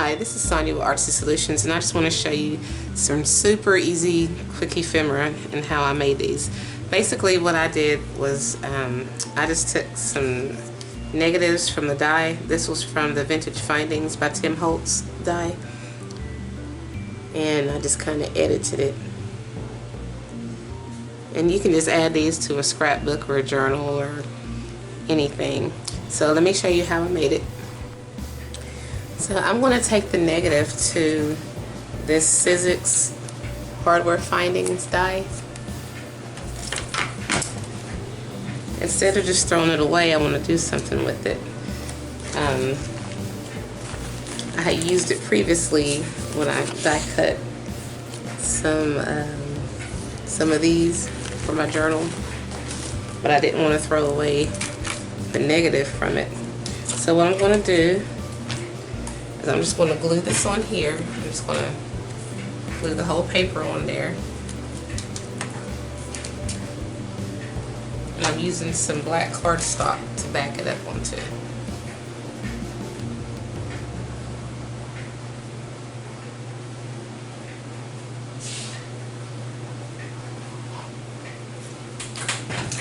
Hi, this is Sonia with Artsy Solutions, and I just want to show you some super easy quick ephemera and how I made these. Basically what I did was I just took some negatives from the die. This was from the Vintage Findings by Holtz die, and I just kind of edited it. And you can just add these to a scrapbook or a journal or anything. So let me show you how I made it. So I'm going to take the negative to this Sizzix Hardware Findings die. Instead of just throwing it away, I want to do something with it. I had used it previously when I die cut some of these for my journal, but I didn't want to throw away the negative from it. So what I'm going to do is I'm just going to glue this on here. I'm just going to glue the whole paper on there. And I'm using some black cardstock to back it up onto.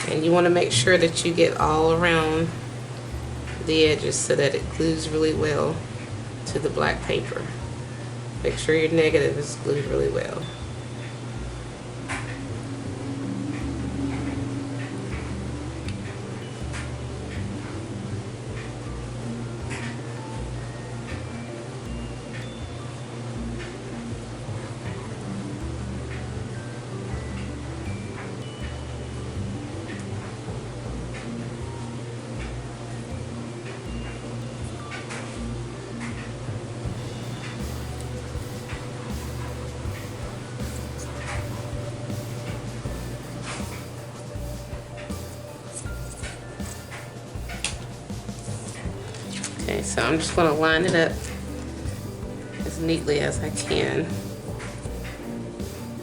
And you want to make sure that you get all around the edges so that it glues really well to the black paper. Make sure your negative is glued really well. Okay, so I'm just going to line it up as neatly as I can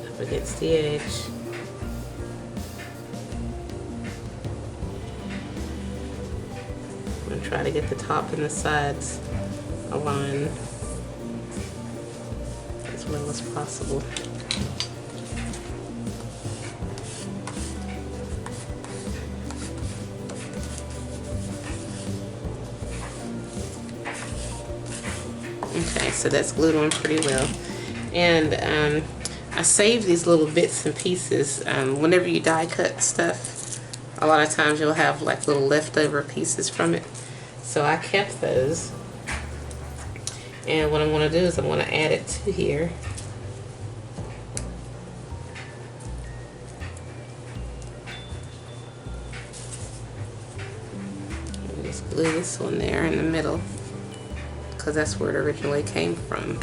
up against the edge. I'm going to try to get the top and the sides aligned as well as possible. Okay, so that's glued on pretty well. And I save these little bits and pieces. Whenever you die cut stuff, a lot of times you'll have like little leftover pieces from it. So I kept those. And what I'm going to do is I'm going to add it to here. And just glue this one there in the middle, because that's where it originally came from,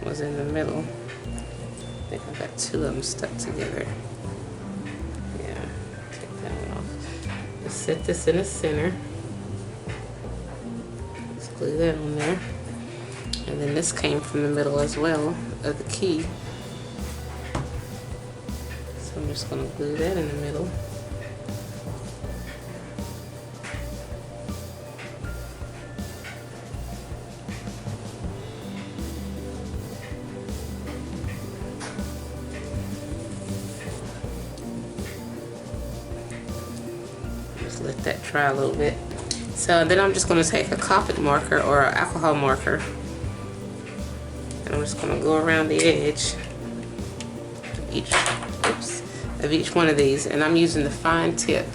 was in the middle. I think I've got two of them stuck together. Yeah, take that one off. Just set this in the center. Just glue that on there. And then this came from the middle as well of the key. So I'm just going to glue that in the middle. Let that dry a little bit. So then I'm just going to take a Copic marker or an alcohol marker, and I'm just going to go around the edge of each one of these, and I'm using the fine tip.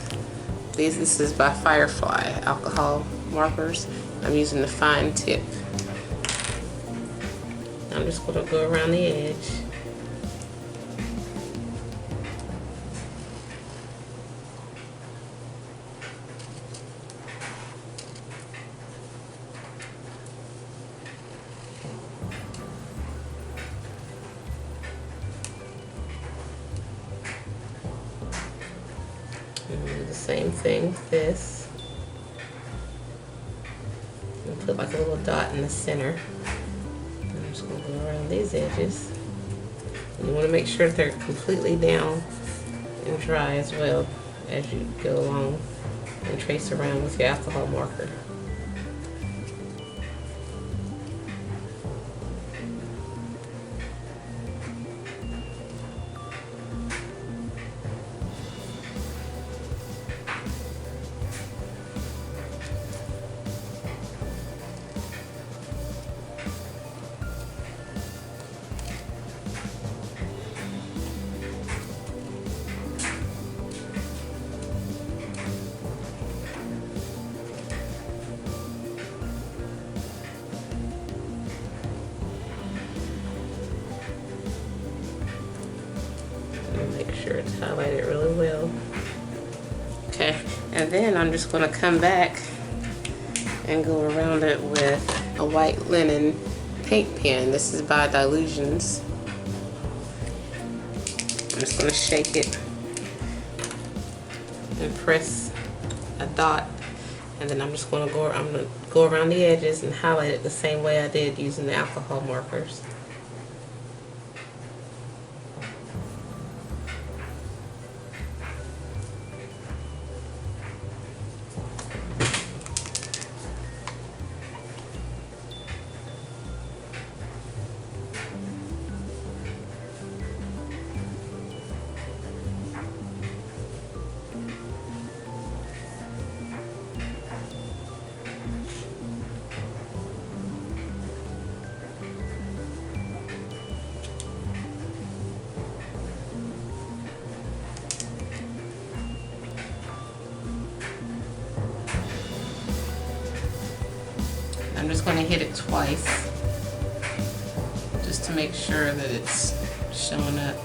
This is by Firefly alcohol markers. I'm using the fine tip. I'm just going to go around the edge. And do the same thing with this. And put like a little dot in the center. And I'm just going to go around these edges. And you want to make sure that they're completely down and dry as well as you go along and trace around with your alcohol marker. And make sure it's highlighted really well. Okay, and then I'm just going to come back and go around it with a white linen paint pen. This is by Dilutions. I'm just going to shake it and press a dot, and then I'm just going to go around the edges and highlight it the same way I did using the alcohol markers. I'm just going to hit it twice just to make sure that it's showing up.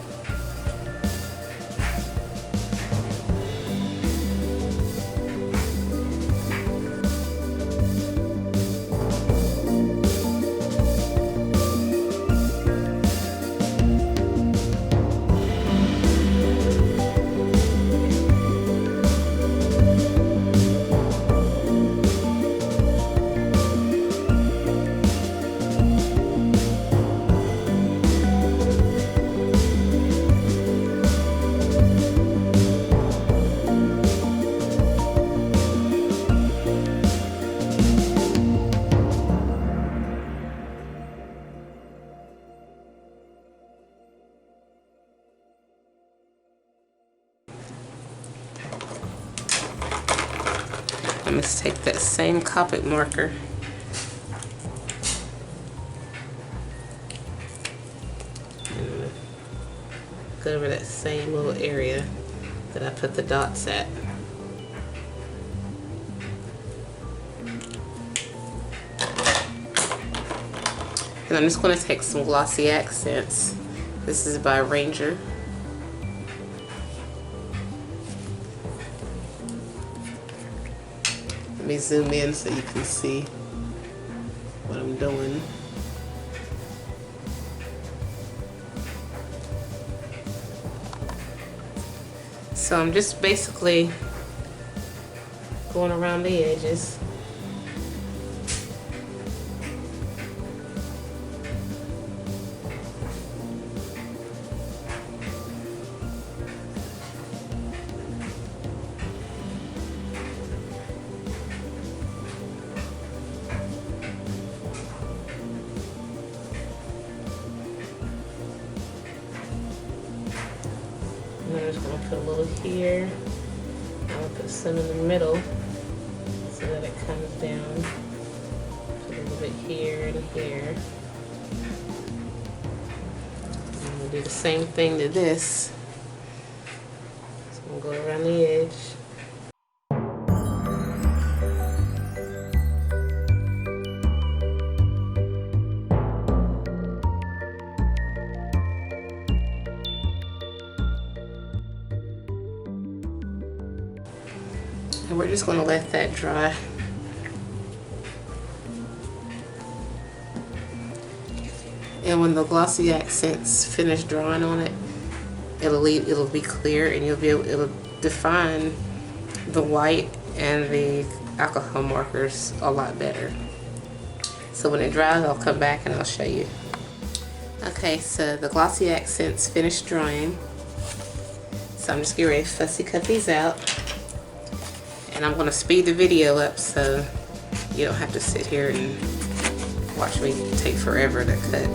I'm going to take that same Copic marker and go over that same little area that I put the dots at. And I'm just going to take some glossy accents. This is by Ranger. Let me zoom in so you can see what I'm doing. So I'm just basically going around the edges. And I'm just going to put a little here. I'm going to put some in the middle so that it comes down. Put a little bit here and here. And we'll do the same thing to this. So I'm going to go around the edge. And we're just going to let that dry. And when the glossy accents finish drawing on it, it'll be clear, and it'll define the white and the alcohol markers a lot better. So when it dries, I'll come back and I'll show you. Okay, so the glossy accents finished drying. So I'm just getting ready to fussy cut these out. And I'm going to speed the video up so you don't have to sit here and watch me take forever to cut.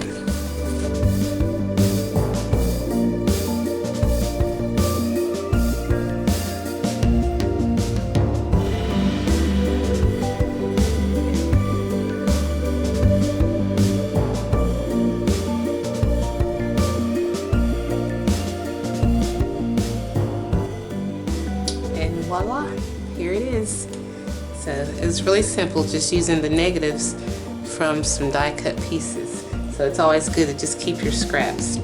And voila! Here it is. So it's really simple, just using the negatives from some die cut pieces. So it's always good to just keep your scraps.